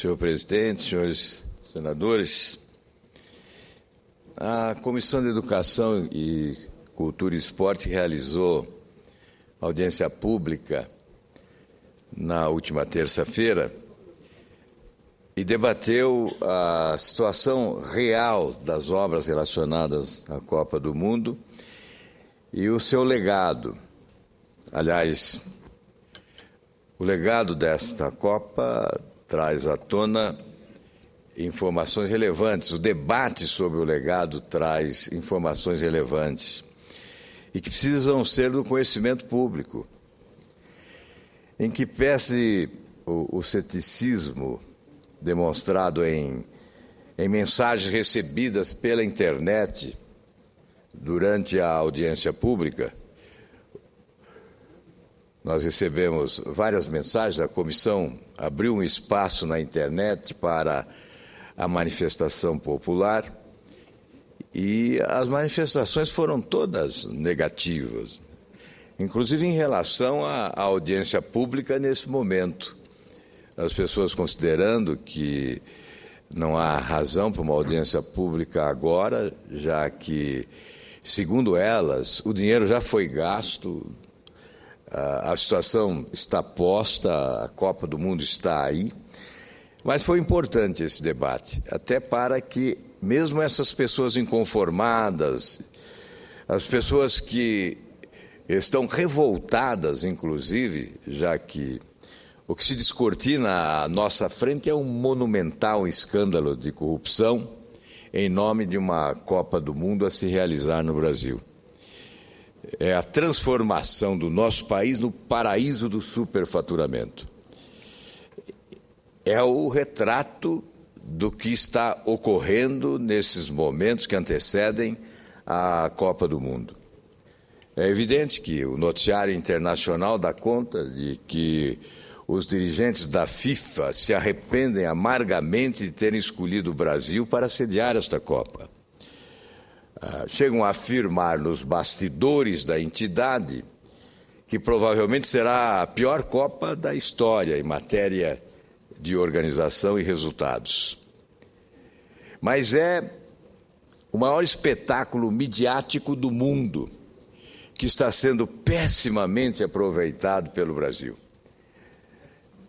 senhor presidente, senhores senadores, a Comissão de Educação e Cultura e Esporte realizou audiência pública na última terça-feira e debateu a situação real das obras relacionadas à Copa do Mundo e o seu legado. Aliás, o legado desta Copa traz à tona informações relevantes. O debate sobre o legado traz informações relevantes e que precisam ser do conhecimento público. Em que pese o ceticismo demonstrado em mensagens recebidas pela internet durante a audiência pública, nós recebemos várias mensagens, a comissão abriu um espaço na internet para a manifestação popular e as manifestações foram todas negativas, inclusive em relação à audiência pública nesse momento. As pessoas considerando que não há razão para uma audiência pública agora, já que, segundo elas, o dinheiro já foi gasto, a situação está posta, a Copa do Mundo está aí, mas foi importante esse debate, até para que mesmo essas pessoas inconformadas, as pessoas que estão revoltadas, inclusive, já que o que se descortina à nossa frente é um monumental escândalo de corrupção em nome de uma Copa do Mundo a se realizar no Brasil. É a transformação do nosso país no paraíso do superfaturamento. É o retrato do que está ocorrendo nesses momentos que antecedem a Copa do Mundo. É evidente que o noticiário internacional dá conta de que os dirigentes da FIFA se arrependem amargamente de terem escolhido o Brasil para sediar esta Copa. Chegam a afirmar nos bastidores da entidade que provavelmente será a pior Copa da história em matéria de organização e resultados. Mas é o maior espetáculo midiático do mundo que está sendo pessimamente aproveitado pelo Brasil.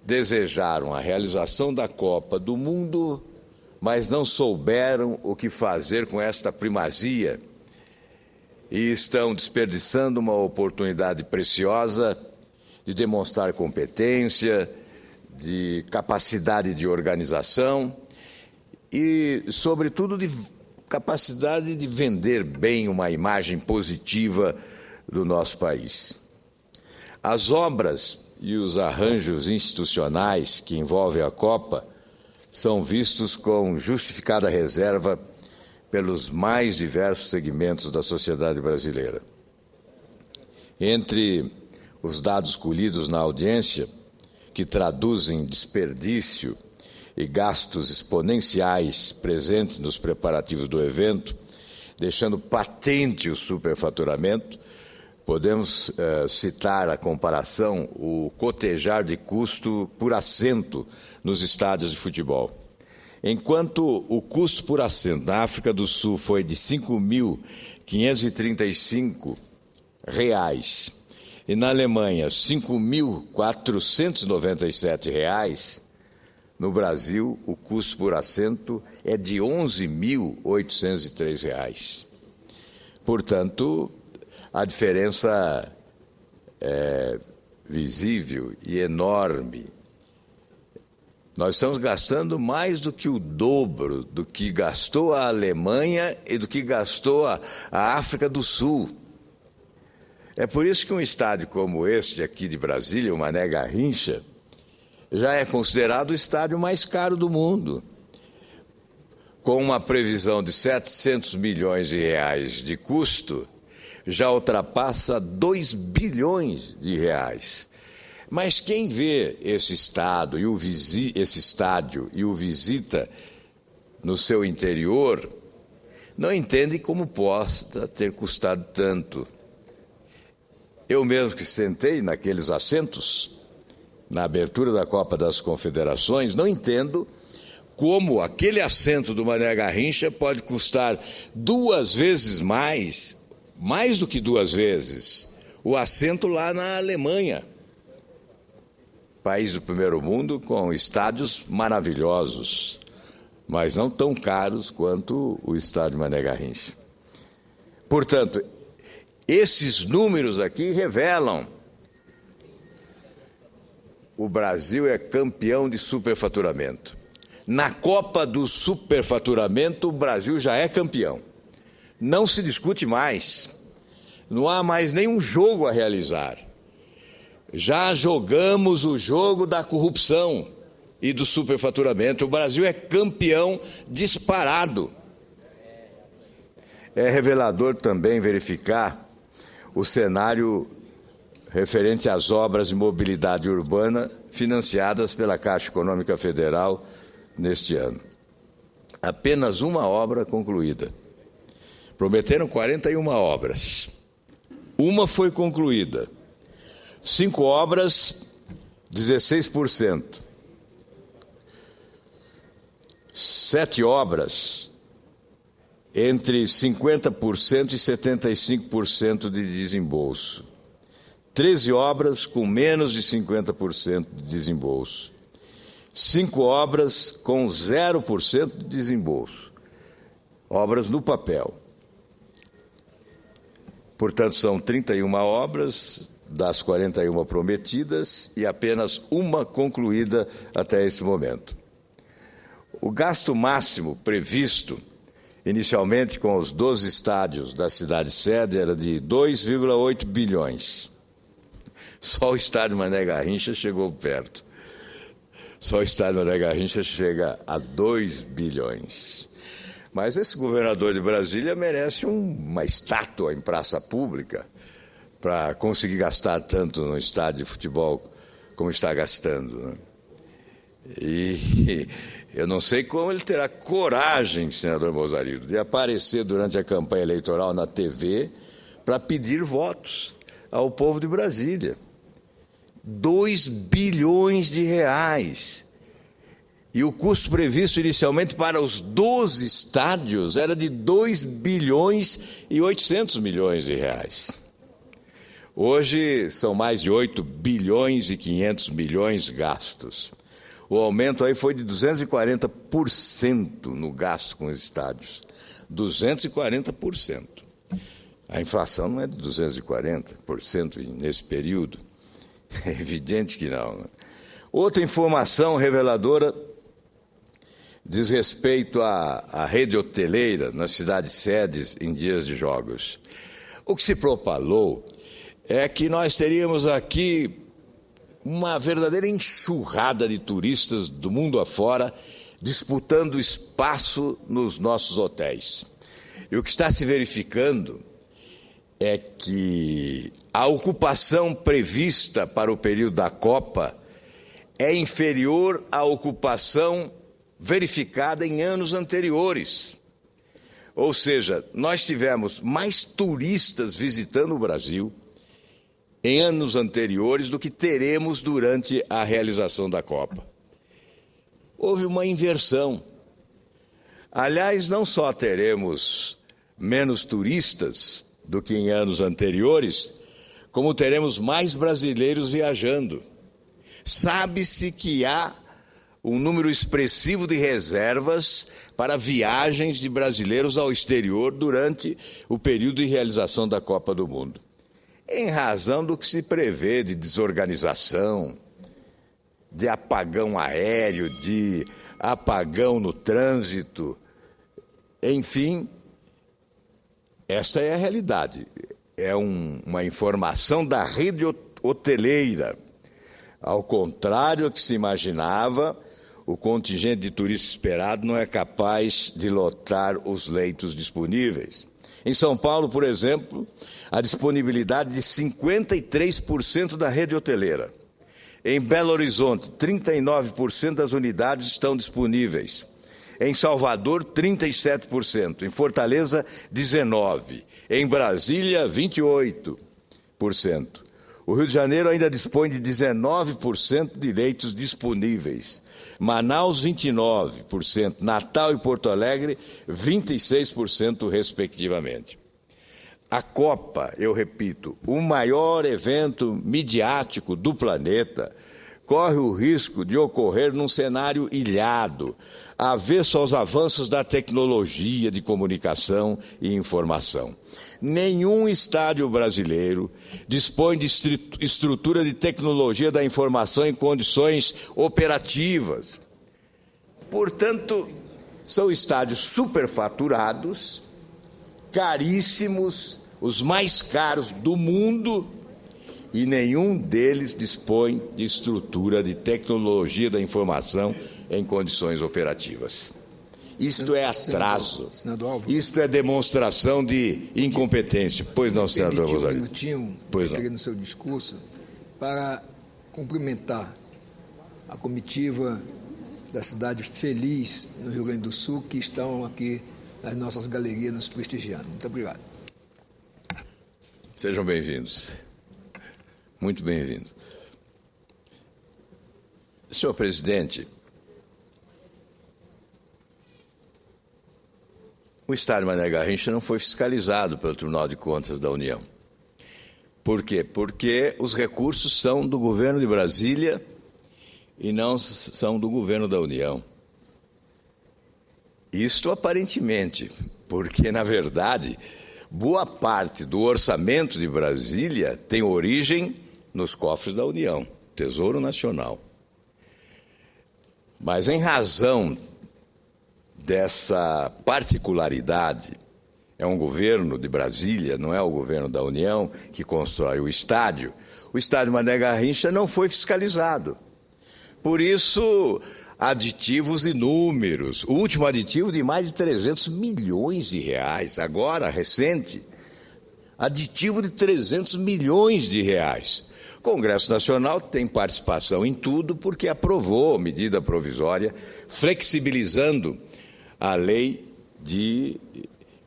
Desejaram a realização da Copa do Mundo, mas não souberam o que fazer com esta primazia e estão desperdiçando uma oportunidade preciosa de demonstrar competência, de capacidade de organização e, sobretudo, de capacidade de vender bem uma imagem positiva do nosso país. As obras e os arranjos institucionais que envolvem a Copa são vistos com justificada reserva pelos mais diversos segmentos da sociedade brasileira. Entre os dados colhidos na audiência, que traduzem desperdício e gastos exponenciais presentes nos preparativos do evento, deixando patente o superfaturamento, podemos citar a comparação, o cotejar de custo por assento nos estádios de futebol. Enquanto o custo por assento na África do Sul foi de R$ 5.535 e na Alemanha R$ 5.497, no Brasil o custo por assento é de R$ 11.803. Portanto, a diferença é visível e enorme. Nós estamos gastando mais do que o dobro do que gastou a Alemanha e do que gastou a África do Sul. É por isso que um estádio como este aqui de Brasília, o Mané Garrincha, já é considerado o estádio mais caro do mundo, com uma previsão de 700 milhões de reais de custo, já ultrapassa 2 bilhões de reais. Mas quem vê esse estádio e o visita no seu interior, não entende como possa ter custado tanto. Eu mesmo que sentei naqueles assentos, na abertura da Copa das Confederações, não entendo como aquele assento do Mané Garrincha pode custar 2 vezes mais do que 2 vezes, o assento lá na Alemanha, país do primeiro mundo com estádios maravilhosos, mas não tão caros quanto o estádio Mané Garrincha. Portanto, esses números aqui revelam: o Brasil é campeão de superfaturamento. Na Copa do Superfaturamento, o Brasil já é campeão. Não se discute mais. Não há mais nenhum jogo a realizar. Já jogamos o jogo da corrupção e do superfaturamento. O Brasil é campeão disparado. É revelador também verificar o cenário referente às obras de mobilidade urbana financiadas pela Caixa Econômica Federal neste ano. Apenas uma obra concluída. Prometeram 41 obras. Uma foi concluída. 5 obras, 16%. 7 obras, entre 50% e 75% de desembolso. 13 obras com menos de 50% de desembolso. 5 obras com 0% de desembolso. Obras no papel. Portanto, são 31 obras das 41 prometidas e apenas uma concluída até esse momento. O gasto máximo previsto inicialmente com os 12 estádios da cidade-sede era de 2,8 bilhões. Só o estádio Mané Garrincha chegou perto. Só o estádio Mané Garrincha chega a 2 bilhões. Mas esse governador de Brasília merece uma estátua em praça pública para conseguir gastar tanto no estádio de futebol como está gastando, né? E eu não sei como ele terá coragem, senador Mosarido, de aparecer durante a campanha eleitoral na TV para pedir votos ao povo de Brasília. 2 bilhões de reais. E o custo previsto inicialmente para os 12 estádios era de 2 bilhões e 800 milhões de reais. Hoje são mais de 8 bilhões e 500 milhões gastos. O aumento aí foi de 240% no gasto com os estádios. 240%. A inflação não é de 240% nesse período. É evidente que não, né? Outra informação reveladora diz respeito à rede hoteleira nas cidades-sedes em dias de jogos. O que se propalou é que nós teríamos aqui uma verdadeira enxurrada de turistas do mundo afora disputando espaço nos nossos hotéis. E o que está se verificando é que a ocupação prevista para o período da Copa é inferior à ocupação verificada em anos anteriores. Ou seja, nós tivemos mais turistas visitando o Brasil em anos anteriores do que teremos durante a realização da Copa. Houve uma inversão. Aliás, não só teremos menos turistas do que em anos anteriores, como teremos mais brasileiros viajando. Sabe-se que há um número expressivo de reservas para viagens de brasileiros ao exterior durante o período de realização da Copa do Mundo. Em razão do que se prevê de desorganização, de apagão aéreo, de apagão no trânsito, enfim, esta é a realidade. É uma informação da rede hoteleira. Ao contrário do que se imaginava, o contingente de turistas esperado não é capaz de lotar os leitos disponíveis. Em São Paulo, por exemplo, a disponibilidade de 53% da rede hoteleira. Em Belo Horizonte, 39% das unidades estão disponíveis. Em Salvador, 37%. Em Fortaleza, 19%. Em Brasília, 28%. O Rio de Janeiro ainda dispõe de 19% de leitos disponíveis. Manaus, 29%. Natal e Porto Alegre, 26%, respectivamente. A Copa, eu repito, o maior evento midiático do planeta, corre o risco de ocorrer num cenário ilhado, avesso aos avanços da tecnologia de comunicação e informação. Nenhum estádio brasileiro dispõe de estrutura de tecnologia da informação em condições operativas. Portanto, são estádios superfaturados, caríssimos, os mais caros do mundo, e nenhum deles dispõe de estrutura de tecnologia da informação em condições operativas. Isto é atraso, isto é demonstração de incompetência. Pois não, senador Rosário? Um minutinho, pois não. No seu discurso, para cumprimentar a comitiva da cidade feliz no Rio Grande do Sul, que estão aqui nas nossas galerias nos prestigiando. Muito obrigado. Sejam bem-vindos. Muito bem-vindos. Senhor presidente, o estádio Mané Garrincha não foi fiscalizado pelo Tribunal de Contas da União. Por quê? Porque os recursos são do governo de Brasília e não são do governo da União. Isto aparentemente, porque, na verdade, boa parte do orçamento de Brasília tem origem nos cofres da União, Tesouro Nacional. Mas, em razão dessa particularidade, é um governo de Brasília, não é o governo da União que constrói o estádio Mané Garrincha não foi fiscalizado. Por isso, aditivos inúmeros. O último aditivo de mais de 300 milhões de reais, agora, recente. Aditivo de 300 milhões de reais. O Congresso Nacional tem participação em tudo porque aprovou medida provisória flexibilizando a lei de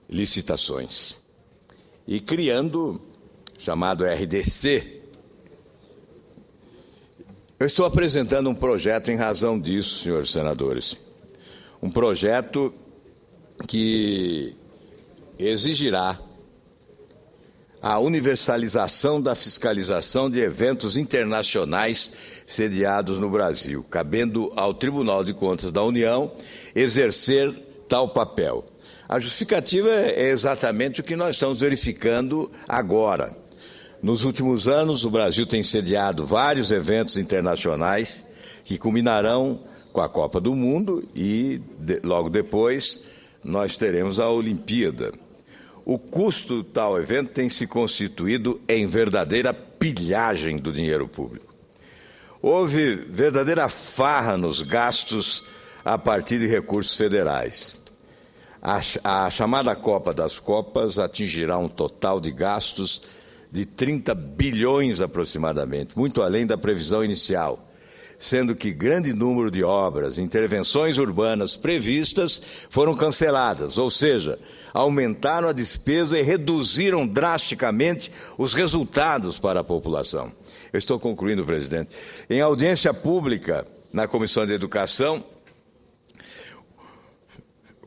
licitações e criando, chamado RDC. Eu estou apresentando um projeto em razão disso, senhores senadores. Um projeto que exigirá a universalização da fiscalização de eventos internacionais sediados no Brasil, cabendo ao Tribunal de Contas da União exercer tal papel. A justificativa é exatamente o que nós estamos verificando agora. Nos últimos anos, o Brasil tem sediado vários eventos internacionais que culminarão com a Copa do Mundo e, logo depois, nós teremos a Olimpíada. O custo do tal evento tem se constituído em verdadeira pilhagem do dinheiro público. Houve verdadeira farra nos gastos a partir de recursos federais. A chamada Copa das Copas atingirá um total de gastos de 30 bilhões aproximadamente, muito além da previsão inicial, sendo que grande número de obras, intervenções urbanas previstas foram canceladas, ou seja, aumentaram a despesa e reduziram drasticamente os resultados para a população. Eu estou concluindo, presidente. Em audiência pública na Comissão de Educação,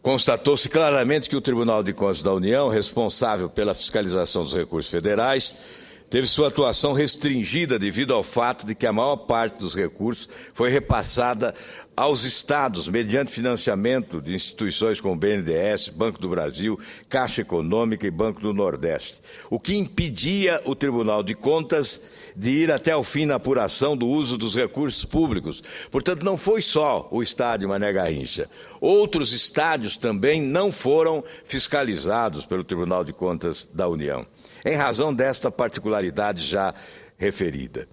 constatou-se claramente que o Tribunal de Contas da União, responsável pela fiscalização dos recursos federais, teve sua atuação restringida devido ao fato de que a maior parte dos recursos foi repassada aos estados, mediante financiamento de instituições como o BNDES, Banco do Brasil, Caixa Econômica e Banco do Nordeste, o que impedia o Tribunal de Contas de ir até o fim na apuração do uso dos recursos públicos. Portanto, não foi só o estádio Mané Garrincha. Outros estádios também não foram fiscalizados pelo Tribunal de Contas da União, em razão desta particularidade já referida.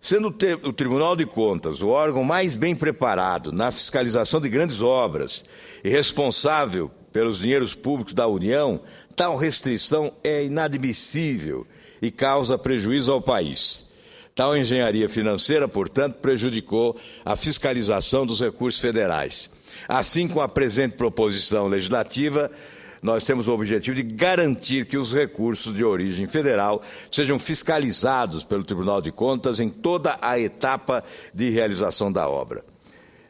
Sendo o Tribunal de Contas o órgão mais bem preparado na fiscalização de grandes obras e responsável pelos dinheiros públicos da União, tal restrição é inadmissível e causa prejuízo ao país. Tal engenharia financeira, portanto, prejudicou a fiscalização dos recursos federais. Assim, com a presente proposição legislativa, nós temos o objetivo de garantir que os recursos de origem federal sejam fiscalizados pelo Tribunal de Contas em toda a etapa de realização da obra.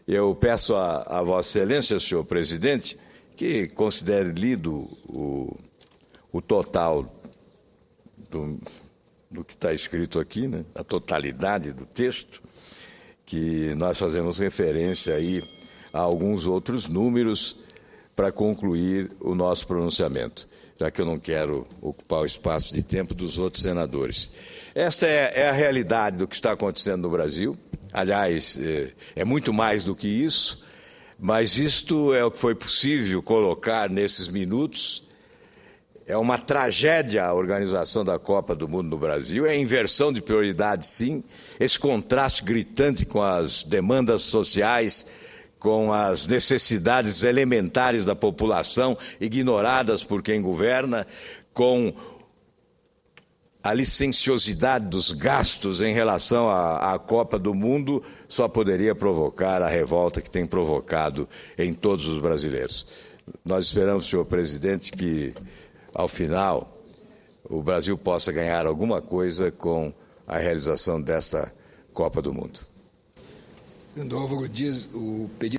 Eu peço a Vossa Excelência, senhor presidente, que considere lido o total do que está escrito aqui, né? A totalidade do texto, que nós fazemos referência aí a alguns outros números para concluir o nosso pronunciamento, já que eu não quero ocupar o espaço de tempo dos outros senadores. Esta é a realidade do que está acontecendo no Brasil. Aliás, é muito mais do que isso, mas isto é o que foi possível colocar nesses minutos. É uma tragédia a organização da Copa do Mundo no Brasil, é inversão de prioridade, sim, esse contraste gritante com as demandas sociais, com as necessidades elementares da população, ignoradas por quem governa, com a licenciosidade dos gastos em relação à Copa do Mundo, só poderia provocar a revolta que tem provocado em todos os brasileiros. Nós esperamos, senhor presidente, que, ao final, o Brasil possa ganhar alguma coisa com a realização desta Copa do Mundo. Senador Álvaro Dias, o pedido